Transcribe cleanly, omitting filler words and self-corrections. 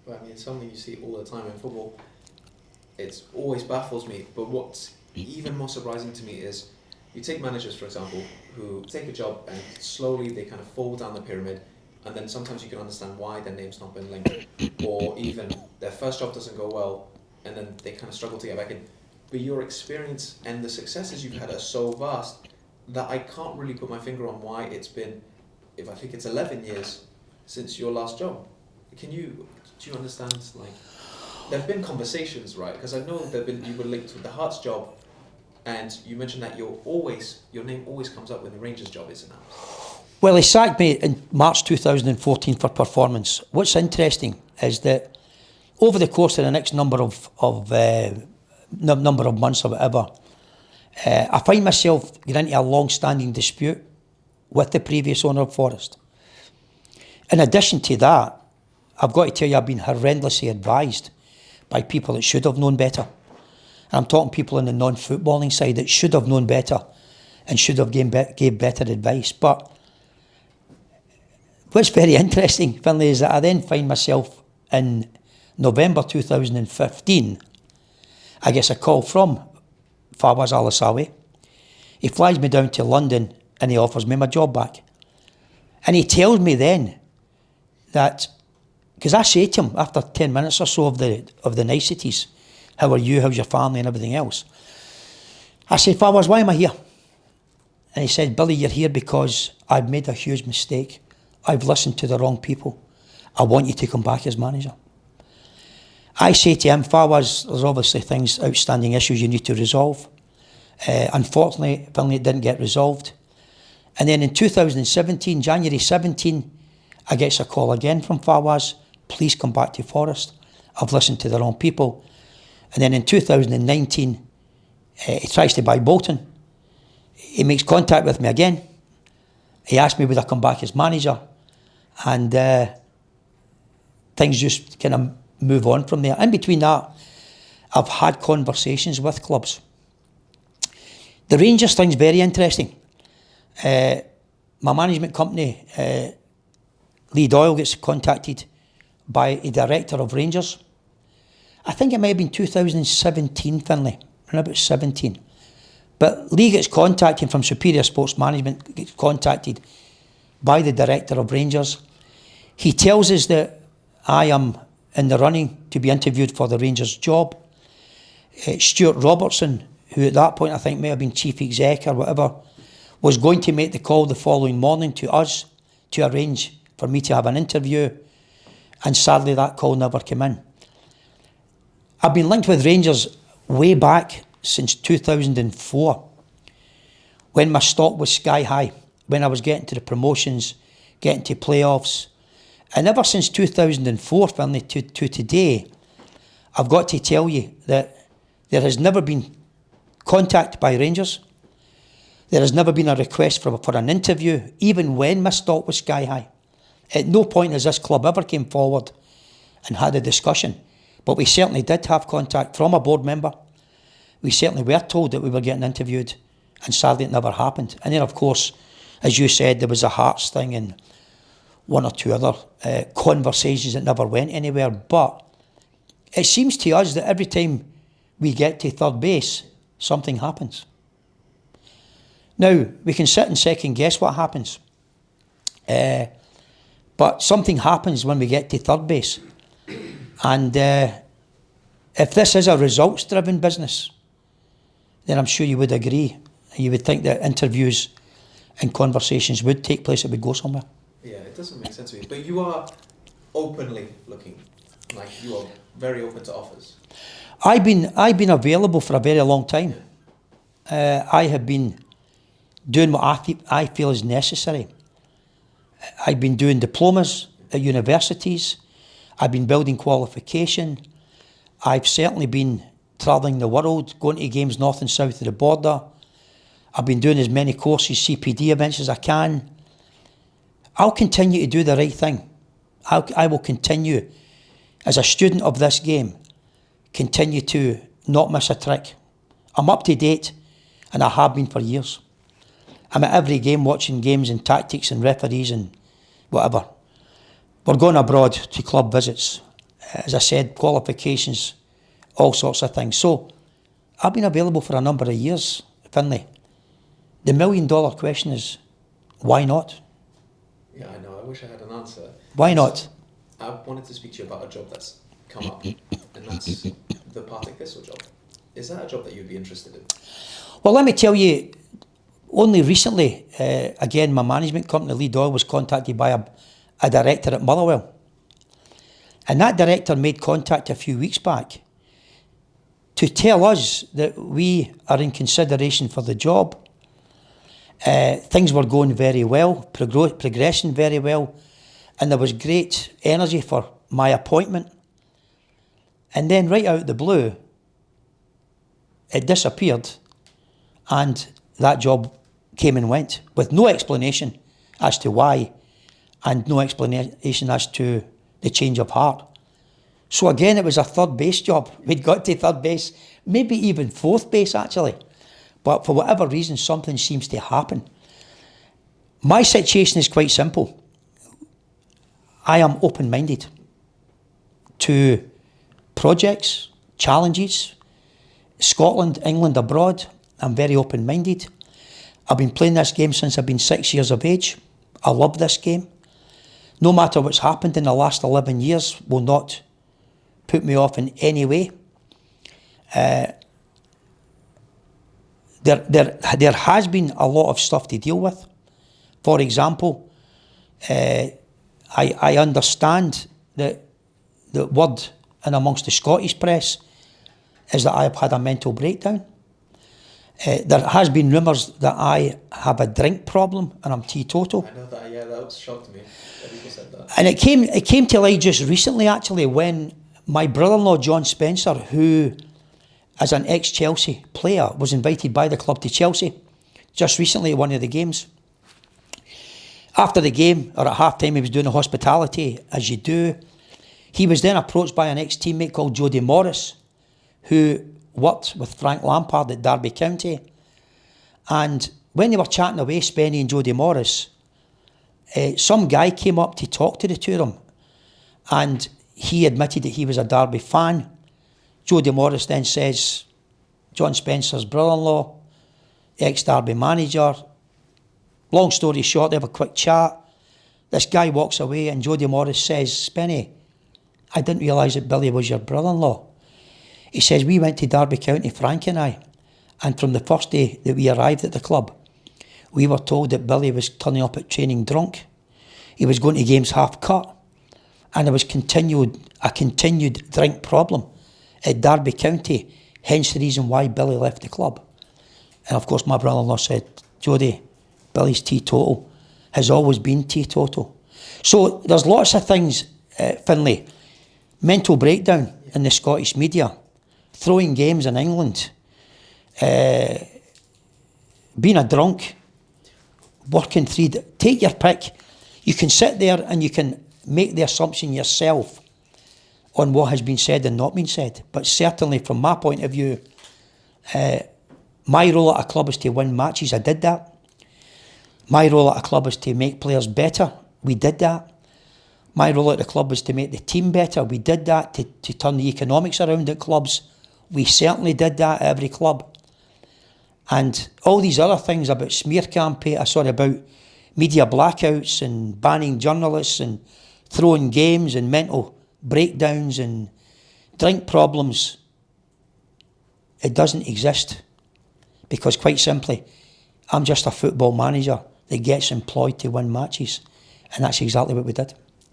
But I mean, it's something you see all the time in football. It always baffles me. But what's even more surprising to me is you take managers, for example, who take a job and slowly they kind of fall down the pyramid, and then sometimes you can understand why their name's not been linked, or even their first job doesn't go well, and then they kind of struggle to get back in. But your experience and the successes you've had are so vast that I can't really put my finger on why it's been, if I think it's 11 years since your last job. Do you understand, like, there have been conversations, right? Because I know you were linked with the Hearts job, and you mentioned that your name always comes up when the Rangers job is announced. Well, he sacked me in March 2014 for performance. What's interesting is that over the course of the next number of months or whatever, I find myself getting into a long-standing dispute with the previous owner of Forest. In addition to that, I've got to tell you, I've been horrendously advised by people that should have known better. And I'm talking people in the non-footballing side that should have known better and should have gave better advice. But what's very interesting, Finlay, is that I then find myself in November 2015, I get a call from Fawaz Al-Asawi. He flies me down to London and he offers me my job back. And he tells me then that, because I say to him after 10 minutes or so of the niceties, how are you, how's your family and everything else, I said, Fawaz, why am I here? And he said, Billy, you're here because I've made a huge mistake. I've listened to the wrong people. I want you to come back as manager. I say to him, Fawaz, there's obviously outstanding issues you need to resolve. Unfortunately, Finlay, it didn't get resolved. And then in 2017, January 17, I get a call again from Fawaz, please come back to Forest. I've listened to the wrong people. And then in 2019, he tries to buy Bolton. He makes contact with me again. He asked me would I come back as manager. And things just kind of move on from there. In between that, I've had conversations with clubs. The Rangers thing's very interesting. My management company, Lee Doyle, gets contacted by a director of Rangers. I think it may have been 2017, Finlay, around about 17. But Lee gets contacted from Superior Sports Management, gets contacted by the director of Rangers. He tells us that I am in the running to be interviewed for the Rangers job. Stuart Robertson, who at that point I think may have been chief exec or whatever, was going to make the call the following morning to us to arrange for me to have an interview, and sadly that call never came in. I've been linked with Rangers way back since 2004, when my stock was sky high, when I was getting to the promotions, getting to playoffs. And ever since 2004, Finlay, to today, I've got to tell you that there has never been contact by Rangers. There has never been a request for an interview, even when my stock was sky high. At no point has this club ever came forward and had a discussion. But we certainly did have contact from a board member. We certainly were told that we were getting interviewed, and sadly it never happened. And then, of course, as you said, there was a Hearts thing and one or two other conversations that never went anywhere. But it seems to us that every time we get to third base, something happens. Now, we can sit and second guess what happens. But something happens when we get to third base. And if this is a results-driven business, then I'm sure you would agree. You would think that interviews and conversations would take place, it would go somewhere. Yeah, it doesn't make sense to me. But you are openly looking, like you are very open to offers. I've been available for a very long time. I have been doing what I feel is necessary. I've been doing diplomas at universities. I've been building qualification. I've certainly been travelling the world, going to games north and south of the border. I've been doing as many courses, CPD events as I can. I'll continue to do the right thing. I will continue, as a student of this game, continue to not miss a trick. I'm up to date, and I have been for years. I'm at every game watching games and tactics and referees and whatever. We're going abroad to club visits. as I said, qualifications, all sorts of things. So I've been available for a number of years, Finlay. The $1 million question is, why not? Yeah, I know. I wish I had an answer. Why not? I wanted to speak to you about a job that's come up, and that's the Partick Thistle job. Is that a job that you'd be interested in? Well, let me tell you, only recently, again, my management company, Lee Doyle, was contacted by a director at Motherwell. And that director made contact a few weeks back to tell us that we are in consideration for the job. Things were going very well, progressing very well, and there was great energy for my appointment. And then right out of the blue, it disappeared, and that job came and went with no explanation as to why, and no explanation as to the change of heart. So again, it was a third base job. We'd got to third base, maybe even fourth base actually. But for whatever reason, something seems to happen. My situation is quite simple. I am open-minded to projects, challenges, Scotland, England, abroad. I'm very open-minded. I've been playing this game since I've been 6 years of age. I love this game. No matter what's happened in the last 11 years will not put me off in any way. There has been a lot of stuff to deal with. For example, I understand that the word in amongst the Scottish press is that I have had a mental breakdown. There has been rumours that I have a drink problem and I'm teetotal. I know that, yeah, that shocked me. People said that. And it came to light just recently, actually, when my brother-in-law, John Spencer, who, as an ex-Chelsea player, was invited by the club to Chelsea just recently at one of the games. After the game, or at half-time, he was doing the hospitality, as you do. He was then approached by an ex-teammate called Jody Morris, who worked with Frank Lampard at Derby County. And when they were chatting away, Spenny and Jody Morris, some guy came up to talk to the two of them, and he admitted that he was a Derby fan. Jody Morris then says, John Spencer's brother-in-law, ex-Derby manager. Long story short, they have a quick chat. This guy walks away and Jody Morris says, Spenny, I didn't realise that Billy was your brother-in-law. He says, we went to Derby County, Frank and I, and from the first day that we arrived at the club, we were told that Billy was turning up at training drunk. He was going to games half cut, and there was a continued drink problem at Derby County, hence the reason why Billy left the club. And of course my brother-in-law said, Jody, Billy's teetotal, has always been teetotal. So there's lots of things, Finlay. Mental breakdown in the Scottish media, throwing games in England, being a drunk, working take your pick. You can sit there and you can make the assumption yourself on what has been said and not been said. But certainly from my point of view, my role at a club is to win matches. I did that. My role at a club is to make players better. We did that. My role at the club was to make the team better. We did that. To turn the economics around at clubs. We certainly did that at every club. And all these other things about smear campaign, about media blackouts and banning journalists and throwing games and mental breakdowns and drink problems, it doesn't exist. Because quite simply, I'm just a football manager that gets employed to win matches. And that's exactly what we did.